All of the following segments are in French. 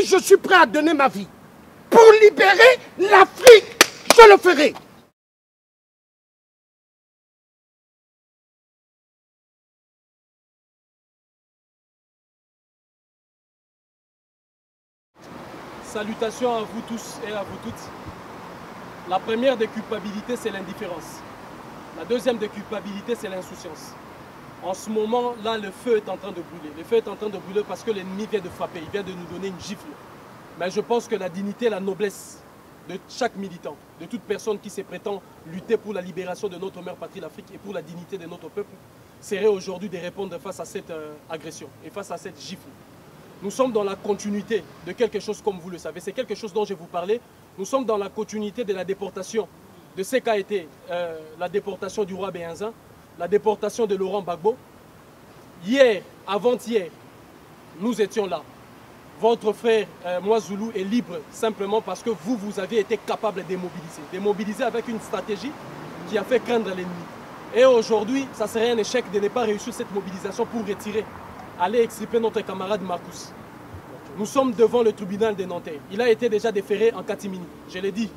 si je suis prêt à donner ma vie pour libérer l'Afrique, je le ferai. Salutations à vous tous et à vous toutes. La première des culpabilités, c'est l'indifférence. La deuxième des culpabilités, c'est l'insouciance. En ce moment, là, le feu est en train de brûler. Le feu est en train de brûler parce que l'ennemi vient de frapper, il vient de nous donner une gifle. Mais je pense que la dignité et la noblesse de chaque militant, de toute personne qui se prétend lutter pour la libération de notre mère patrie, l'Afrique, et pour la dignité de notre peuple, serait aujourd'hui de répondre face à cette agression et face à cette gifle. Nous sommes dans la continuité de quelque chose, comme vous le savez. C'est quelque chose dont je vous parlais. Nous sommes dans la continuité de la déportation de ce qu'a été la déportation du roi Béhanzin, la déportation de Laurent Gbagbo. Hier, avant-hier, nous étions là. Votre frère, moi Zoulou, est libre simplement parce que vous avez été capable de démobiliser. Démobiliser avec une stratégie qui a fait craindre l'ennemi. Et aujourd'hui, ça serait un échec de ne pas réussir cette mobilisation pour retirer, aller extirper notre camarade Marcus. Nous sommes devant le tribunal de Nanterre. Il a été déjà déféré en catimini, je l'ai dit.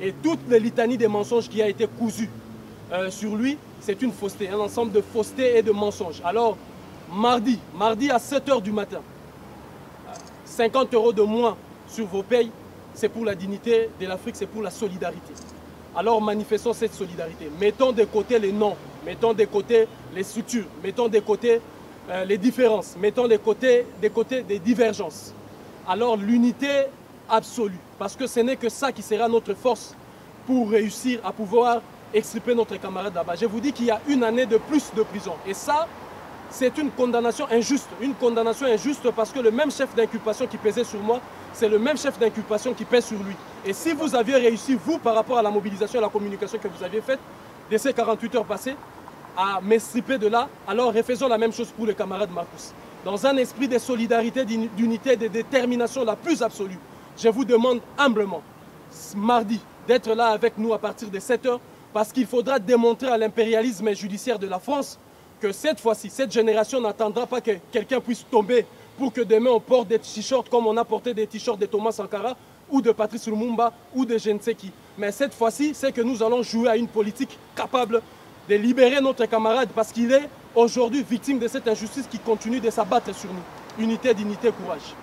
Et toute la litanie des mensonges qui a été cousue sur lui, c'est une fausseté, un ensemble de faussetés et de mensonges. Alors, mardi à 7 h du matin, 50 € de moins sur vos payes, c'est pour la dignité de l'Afrique, c'est pour la solidarité. Alors manifestons cette solidarité. Mettons de côté les noms, mettons de côté les structures, mettons de côté les différences, mettons de côté des divergences. Alors l'unité absolue, parce que ce n'est que ça qui sera notre force pour réussir à pouvoir extirper notre camarade là-bas. Je vous dis qu'il y a une année de plus de prison. Et ça, c'est une condamnation injuste. Une condamnation injuste parce que le même chef d'inculpation qui pesait sur moi, c'est le même chef d'inculpation qui pèse sur lui. Et si vous aviez réussi, vous, par rapport à la mobilisation et à la communication que vous aviez faite, de ces 48 heures passées, à m'extirper de là, alors refaisons la même chose pour le camarade Marcus. Dans un esprit de solidarité, d'unité, de détermination la plus absolue, je vous demande humblement, mardi, d'être là avec nous à partir de 7 h, parce qu'il faudra démontrer à l'impérialisme judiciaire de la France que cette fois-ci, cette génération n'attendra pas que quelqu'un puisse tomber pour que demain on porte des t-shirts comme on a porté des t-shirts de Thomas Sankara ou de Patrice Lumumba ou de je ne sais qui. Mais cette fois-ci, c'est que nous allons jouer à une politique capable de libérer notre camarade parce qu'il est aujourd'hui victime de cette injustice qui continue de s'abattre sur nous. Unité, dignité, courage.